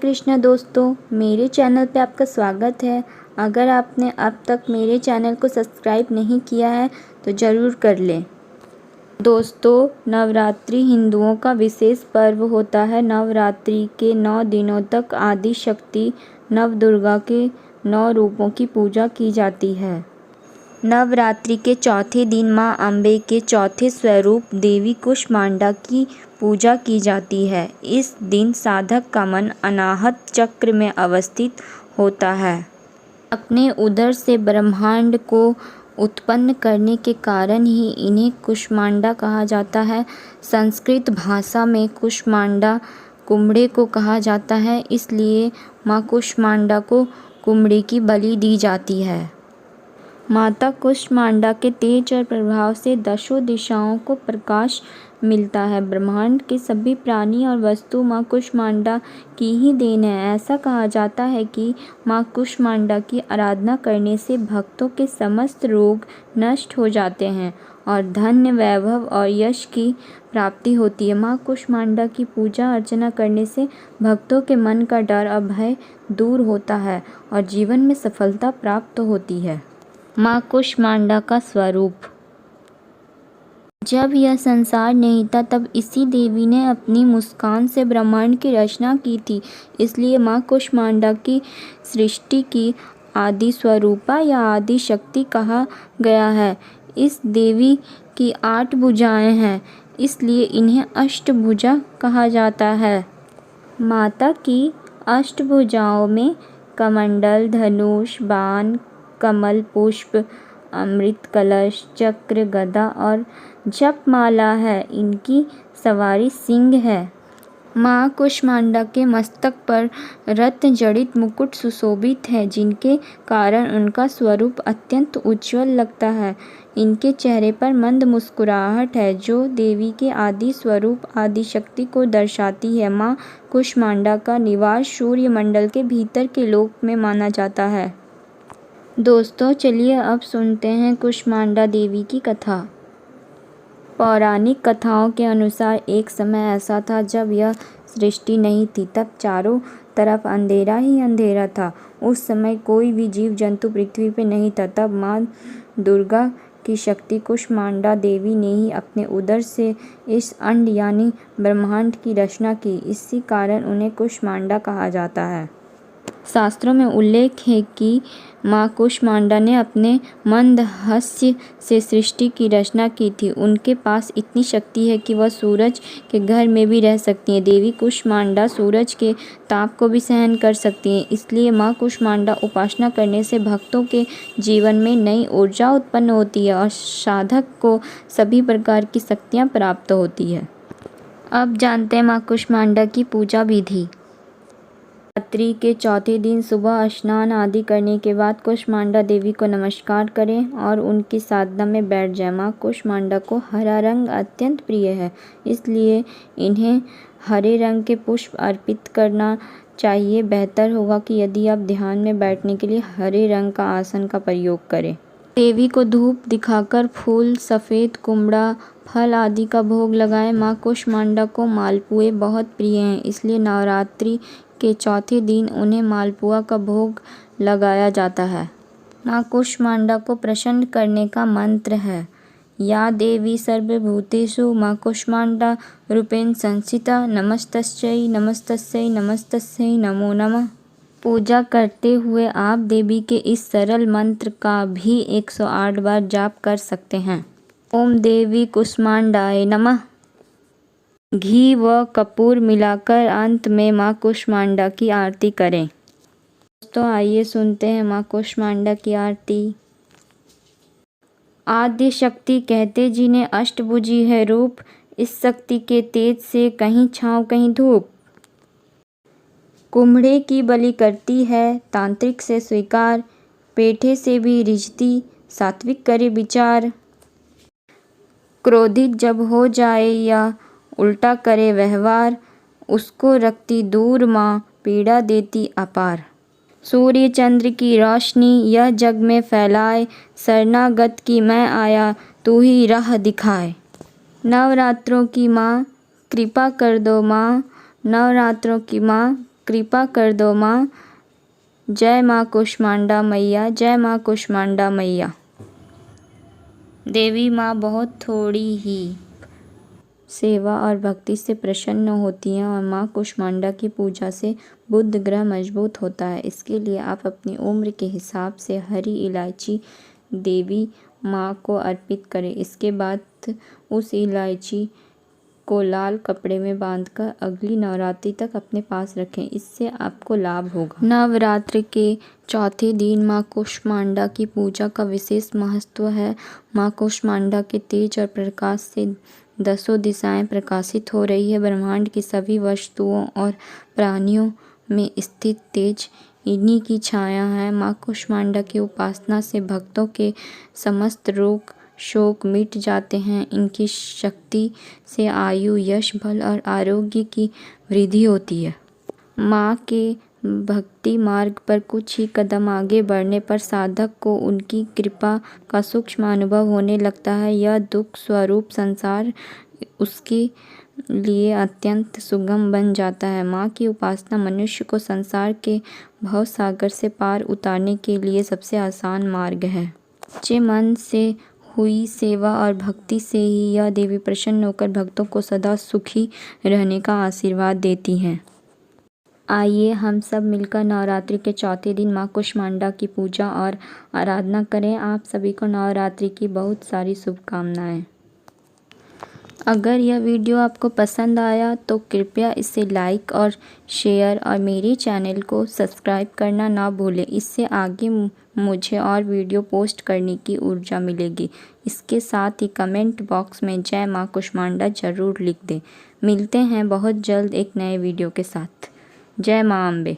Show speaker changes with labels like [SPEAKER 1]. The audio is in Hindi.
[SPEAKER 1] कृष्णा दोस्तों, मेरे चैनल पे आपका स्वागत है। अगर आपने अब तक मेरे चैनल को सब्सक्राइब नहीं किया है तो ज़रूर कर लें। दोस्तों, नवरात्रि हिंदुओं का विशेष पर्व होता है। नवरात्रि के 9 दिनों तक आदि शक्ति नवदुर्गा के 9 रूपों की पूजा की जाती है। नवरात्रि के चौथे दिन मां अम्बे के चौथे स्वरूप देवी कूष्मांडा की पूजा की जाती है। इस दिन साधक का मन अनाहत चक्र में अवस्थित होता है। अपने उदर से ब्रह्मांड को उत्पन्न करने के कारण ही इन्हें कूष्मांडा कहा जाता है। संस्कृत भाषा में कूष्मांडा कुम्भड़े को कहा जाता है, इसलिए मां कूष्मांडा को कुम्भड़े की बलि दी जाती है। माता कूष्मांडा के तेज और प्रभाव से दशों दिशाओं को प्रकाश मिलता है। ब्रह्मांड के सभी प्राणी और वस्तु मां कूष्मांडा की ही देन है। ऐसा कहा जाता है कि मां कूष्मांडा की आराधना करने से भक्तों के समस्त रोग नष्ट हो जाते हैं और धन, वैभव और यश की प्राप्ति होती है। मां कूष्मांडा की पूजा अर्चना करने से भक्तों के मन का डर और भय दूर होता है और जीवन में सफलता प्राप्त होती है। मां कूष्मांडा का स्वरूप। जब यह संसार नहीं था तब इसी देवी ने अपनी मुस्कान से ब्रह्मांड की रचना की थी, इसलिए मां कूष्मांडा की सृष्टि की आदि स्वरूपा या आदि शक्ति कहा गया है। इस देवी की 8 भुजाएं हैं, इसलिए इन्हें अष्टभुजा कहा जाता है। माता की अष्टभुजाओं में कमंडल, धनुष, बाण, कमल पुष्प, अमृत कलश, चक्र, गदा और जपमाला है। इनकी सवारी सिंह है। मां कूष्मांडा के मस्तक पर रत्न जड़ित मुकुट सुशोभित है, जिनके कारण उनका स्वरूप अत्यंत उज्ज्वल लगता है। इनके चेहरे पर मंद मुस्कुराहट है, जो देवी के आदि स्वरूप आदि शक्ति को दर्शाती है। मां कूष्मांडा का निवास सूर्य मंडल के भीतर के लोक में माना जाता है। दोस्तों, चलिए अब सुनते हैं कूष्मांडा देवी की कथा। पौराणिक कथाओं के अनुसार एक समय ऐसा था जब यह सृष्टि नहीं थी। तब चारों तरफ अंधेरा ही अंधेरा था। उस समय कोई भी जीव जंतु पृथ्वी पर नहीं था। तब मां दुर्गा की शक्ति कूष्मांडा देवी ने ही अपने उदर से इस अंड यानी ब्रह्मांड की रचना की। इसी कारण उन्हें कूष्मांडा कहा जाता है। शास्त्रों में उल्लेख है कि मां कूष्मांडा ने अपने मंद हास्य से सृष्टि की रचना की थी। उनके पास इतनी शक्ति है कि वह सूरज के घर में भी रह सकती हैं। देवी कूष्मांडा सूरज के ताप को भी सहन कर सकती हैं, इसलिए मां कूष्मांडा उपासना करने से भक्तों के जीवन में नई ऊर्जा उत्पन्न होती है और साधक को सभी प्रकार की शक्तियाँ प्राप्त होती है। अब जानते हैं मां कूष्मांडा की पूजा विधि। नवरात्रि के चौथे दिन सुबह स्नान आदि करने के बाद कूष्मांडा देवी को नमस्कार करें और उनकी साधना में बैठ जाएं। मां कूष्मांडा को हरा रंग अत्यंत प्रिय है, इसलिए इन्हें हरे रंग के पुष्प अर्पित करना चाहिए। बेहतर होगा कि यदि आप ध्यान में बैठने के लिए हरे रंग का आसन का प्रयोग करें। देवी को धूप दिखाकर फूल, सफ़ेद कुमड़ा, फल आदि का भोग लगाएं। मां कूष्मांडा को मालपुए बहुत प्रिय हैं, इसलिए नवरात्रि के चौथे दिन उन्हें मालपुआ का भोग लगाया जाता है। मां कूष्मांडा को प्रसन्न करने का मंत्र है, या देवी सर्वभूतेषु मां कूष्मांडा रूपेण संस्थिता नमस्तस्यै नमस्तस्यै नमस्तस्यै नमो नमः। पूजा करते हुए आप देवी के इस सरल मंत्र का भी 108 बार जाप कर सकते हैं। ओम देवी कूष्मांडाय नमः। घी व कपूर मिलाकर अंत में मां कूष्मांडा की आरती करें। दोस्तों, आइए सुनते हैं मां कूष्मांडा की आरती। आद्य शक्ति कहते जिन्हें अष्टभुजी है रूप, इस शक्ति के तेज से कहीं छाँव कहीं धूप। कुम्भड़े की बलि करती है तांत्रिक से स्वीकार, पेठे से भी रिझती सात्विक करे विचार। क्रोधित जब हो जाए या उल्टा करे व्यवहार, उसको रखती दूर मां पीड़ा देती अपार। सूर्य चंद्र की रोशनी यह जग में फैलाए, शरणागत की मैं आया तू ही राह दिखाए। नवरात्रों की मां कृपा कर दो मां, नवरात्रों की मां कृपा कर दो माँ। जय माँ कुष्मांडा मैया, जय माँ कुष्मांडा मैया। देवी माँ बहुत थोड़ी ही सेवा और भक्ति से प्रसन्न होती हैं और माँ कुष्मांडा की पूजा से बुध ग्रह मजबूत होता है। इसके लिए आप अपनी उम्र के हिसाब से हरी इलायची देवी माँ को अर्पित करें। इसके बाद उस इलायची को लाल कपड़े में बांधकर अगली नवरात्रि तक अपने पास रखें। इससे आपको लाभ होगा। नवरात्रि के चौथे दिन माँ कुष्मांडा की पूजा का विशेष महत्व है। माँ कुष्मांडा के तेज और प्रकाश से दसों दिशाएं प्रकाशित हो रही है। ब्रह्मांड की सभी वस्तुओं और प्राणियों में स्थित तेज इन्हीं की छाया है। माँ कुष्मांडा की उपासना से भक्तों के समस्त रोग शोक मिट जाते हैं। इनकी शक्ति से आयु, यश, बल और आरोग्य की वृद्धि होती है। माँ के भक्ति मार्ग पर कुछ ही कदम आगे बढ़ने पर साधक को उनकी कृपा का सूक्ष्म अनुभव होने लगता है। यह दुख स्वरूप संसार उसके लिए अत्यंत सुगम बन जाता है। माँ की उपासना मनुष्य को संसार के भव सागर से पार उतारने के लिए सबसे आसान मार्ग है। सच्चे मन से हुई सेवा और भक्ति से ही यह देवी प्रसन्न होकर भक्तों को सदा सुखी रहने का आशीर्वाद देती हैं। आइए हम सब मिलकर नवरात्रि के चौथे दिन माँ कुष्मांडा की पूजा और आराधना करें। आप सभी को नवरात्रि की बहुत सारी शुभकामनाएं। अगर यह वीडियो आपको पसंद आया तो कृपया इसे लाइक और शेयर और मेरे चैनल को सब्सक्राइब करना ना भूलें। इससे आगे मुझे और वीडियो पोस्ट करने की ऊर्जा मिलेगी। इसके साथ ही कमेंट बॉक्स में जय माँ कुष्मांडा ज़रूर लिख दें। मिलते हैं बहुत जल्द एक नए वीडियो के साथ। जय माँ अम्बे।